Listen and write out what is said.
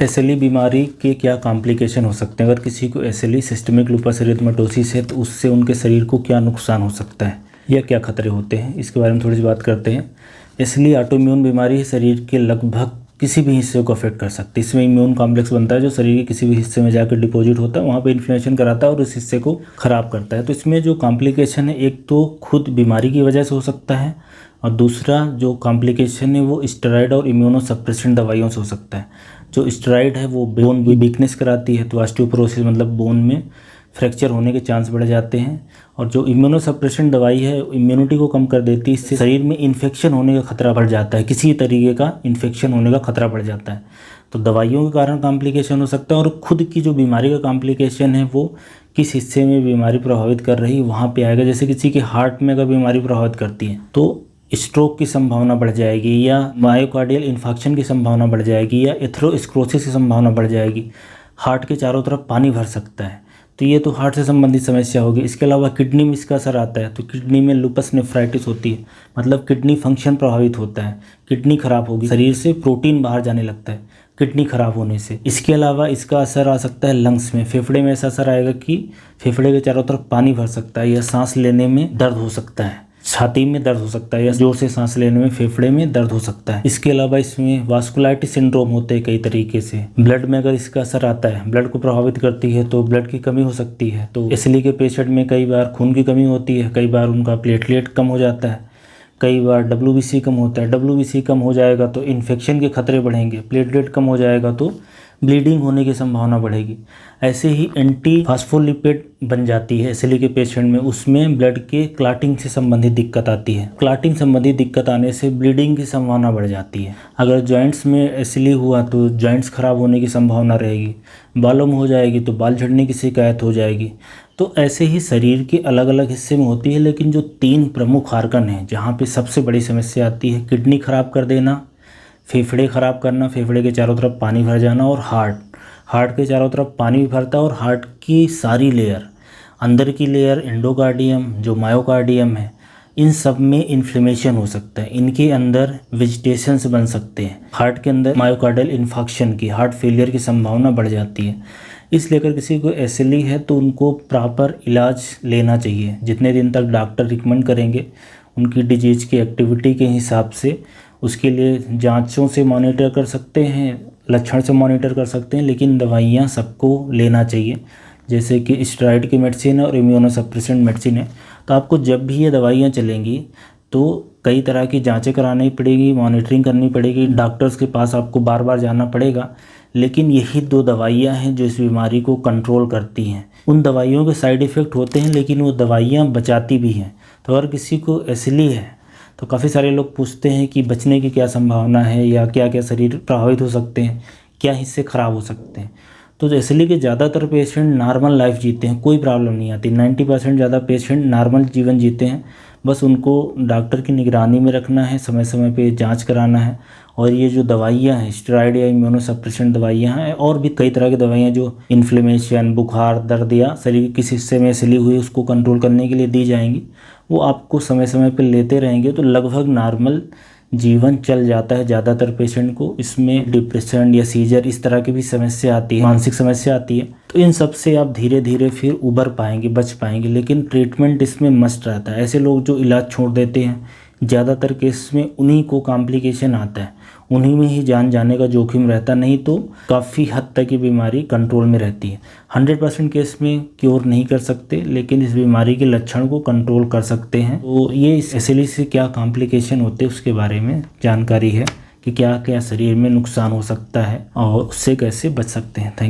SLE बीमारी के क्या कॉम्प्लिकेशन हो सकते हैं? अगर किसी को एसएलई सिस्टमिक लूपस एरिथेमेटोसिस है तो उससे उनके शरीर को क्या नुकसान हो सकता है या क्या खतरे होते हैं, इसके बारे में थोड़ी सी बात करते हैं। एसएलई ऑटोइम्यून बीमारी है, शरीर के लगभग किसी भी हिस्से को अफेक्ट कर सकती है। इसमें इम्यून कॉम्प्लेक्स बनता है जो शरीर के किसी भी हिस्से में जाकर डिपॉजिट होता है, वहाँ पे इन्फ्लेमेशन कराता है और उस हिस्से को ख़राब करता है। तो इसमें जो कॉम्प्लिकेशन है, एक तो खुद बीमारी की वजह से हो सकता है और दूसरा जो कॉम्प्लिकेशन है वो स्टेरॉइड और इम्यूनोसप्रेसेंट दवाइयों से हो सकता है। जो स्टेरॉइड है वो बोन वीकनेस कराती है, तो ऑस्टियोपोरोसिस मतलब बोन में फ्रैक्चर होने के चांस बढ़ जाते हैं। और जो इम्यूनोसप्रेसेंट दवाई है इम्यूनिटी को कम कर देती है, इससे शरीर में इन्फेक्शन होने का खतरा बढ़ जाता है, किसी तरीके का इन्फेक्शन होने का खतरा बढ़ जाता है। तो दवाइयों के कारण कॉम्प्लिकेशन हो सकता है और खुद की जो बीमारी का कॉम्प्लिकेशन है वो किस हिस्से में बीमारी प्रभावित कर रही है वहाँ पे आएगा। जैसे किसी के हार्ट में अगर बीमारी प्रभावित करती है तो स्ट्रोक की संभावना बढ़ जाएगी या मायोकार्डियल इन्फेक्शन की संभावना बढ़ जाएगी या एथेरोस्क्लेरोसिस की संभावना बढ़ जाएगी। हार्ट के चारों तरफ पानी भर सकता है, तो ये तो हार्ट से संबंधित समस्या होगी। इसके अलावा किडनी में इसका असर आता है, तो किडनी में लूपस नेफ्राइटिस होती है, मतलब किडनी फंक्शन प्रभावित होता है, किडनी खराब होगी, शरीर से प्रोटीन बाहर जाने लगता है किडनी खराब होने से। इसके अलावा इसका असर आ सकता है लंग्स में, फेफड़े में ऐसा असर आएगा कि फेफड़े के चारों तरफ पानी भर सकता है या सांस लेने में दर्द हो सकता है, छाती में दर्द हो सकता है या जोर से सांस लेने में फेफड़े में दर्द हो सकता है। इसके अलावा इसमें वास्कुलाइटिस सिंड्रोम होते हैं कई तरीके से। ब्लड में अगर इसका असर आता है, ब्लड को प्रभावित करती है तो ब्लड की कमी हो सकती है। तो एसएलई के पेशेंट में कई बार खून की कमी होती है, कई बार उनका प्लेटलेट कम हो जाता है, कई बार डब्ल्यूबीसी कम होता है। डब्ल्यूबीसी कम हो जाएगा तो इन्फेक्शन के खतरे बढ़ेंगे, प्लेटलेट कम हो जाएगा तो ब्लीडिंग होने की संभावना बढ़ेगी। ऐसे ही एंटी फास्फोलिपिड बन जाती है एसएलई के पेशेंट में, उसमें ब्लड के क्लॉटिंग से संबंधित दिक्कत आती है। क्लॉटिंग संबंधित दिक्कत आने से ब्लीडिंग की संभावना बढ़ जाती है। अगर जॉइंट्स में एसएलई हुआ तो जॉइंट्स खराब होने की संभावना रहेगी, बालों में हो जाएगी तो बाल झड़ने की शिकायत हो जाएगी। तो ऐसे ही शरीर के अलग अलग हिस्से में होती है, लेकिन जो 3 प्रमुख ऑर्गन हैं जहाँ पे सबसे बड़ी समस्या आती है, किडनी खराब कर देना, फेफड़े ख़राब करना, फेफड़े के चारों तरफ पानी भर जाना, और हार्ट के चारों तरफ पानी भी भरता है और हार्ट की सारी लेयर, अंदर की लेयर एंडोकार्डियम जो मायोकार्डियम है, इन सब में इन्फ्लेमेशन हो सकता है। इनके अंदर वेजिटेशंस बन सकते हैं। हार्ट के अंदर मायोकार्डियल इन्फेक्शन की, हार्ट फेलियर की संभावना बढ़ जाती है। इसलिए अगर किसी को एसएलई है तो उनको प्रॉपर इलाज लेना चाहिए। जितने दिन तक डॉक्टर रिकमेंड करेंगे उनकी डिजीज़ की एक्टिविटी के हिसाब से उसके लिए जांचों से मॉनिटर कर सकते हैं, लक्षण से मॉनिटर कर सकते हैं, लेकिन दवाइयाँ सबको लेना चाहिए। जैसे कि स्टेरॉइड की मेडिसिन और इम्यूनोसप्रेसेंट मेडिसिन है, तो आपको जब भी ये दवाइयाँ चलेंगी तो कई तरह की जांचें करानी पड़ेगी, मॉनिटरिंग करनी पड़ेगी, डॉक्टर्स के पास आपको बार बार जाना पड़ेगा। लेकिन यही 2 दवाइयाँ हैं जो इस बीमारी को कंट्रोल करती हैं। उन दवाइयों के साइड इफ़ेक्ट होते हैं लेकिन वो दवाइयाँ बचाती भी हैं। तो अगर किसी को एसएलई है तो काफ़ी सारे लोग पूछते हैं कि बचने की क्या संभावना है या क्या क्या शरीर प्रभावित हो सकते हैं, क्या हिस्से ख़राब हो सकते हैं। तो एसएलई के ज़्यादातर पेशेंट नॉर्मल लाइफ जीते हैं, कोई प्रॉब्लम नहीं आती। 90% ज़्यादा पेशेंट नॉर्मल जीवन जीते हैं। बस उनको डॉक्टर की निगरानी में रखना है, समय समय पे जांच कराना है। और ये जो दवाइयाँ हैं स्टेरॉइड या इम्यूनोसप्रेसेंट दवाइयाँ हैं और भी कई तरह की दवाइयाँ जो इन्फ्लेमेशन, बुखार, दर्द या शरीर के किस हिस्से में एसएलई हुई उसको कंट्रोल करने के लिए दी जाएंगी, वो आपको समय समय पर लेते रहेंगे तो लगभग नॉर्मल जीवन चल जाता है ज़्यादातर पेशेंट को। इसमें डिप्रेशन या सीजर इस तरह की भी समस्या आती है, मानसिक समस्या आती है। तो इन सब से आप धीरे धीरे फिर उबर पाएंगे, बच पाएंगे, लेकिन ट्रीटमेंट इसमें मस्ट रहता है। ऐसे लोग जो इलाज छोड़ देते हैं ज़्यादातर केस में उन्हीं को कॉम्प्लिकेशन आता है, उन्हीं में ही जान जाने का जोखिम रहता, नहीं तो काफ़ी हद तक ये बीमारी कंट्रोल में रहती है। 100% केस में क्योर नहीं कर सकते, लेकिन इस बीमारी के लक्षण को कंट्रोल कर सकते हैं। तो ये इस एसएलई से क्या कॉम्प्लिकेशन होते हैं उसके बारे में जानकारी है कि क्या क्या शरीर में नुकसान हो सकता है और उससे कैसे बच सकते हैं। Thank you.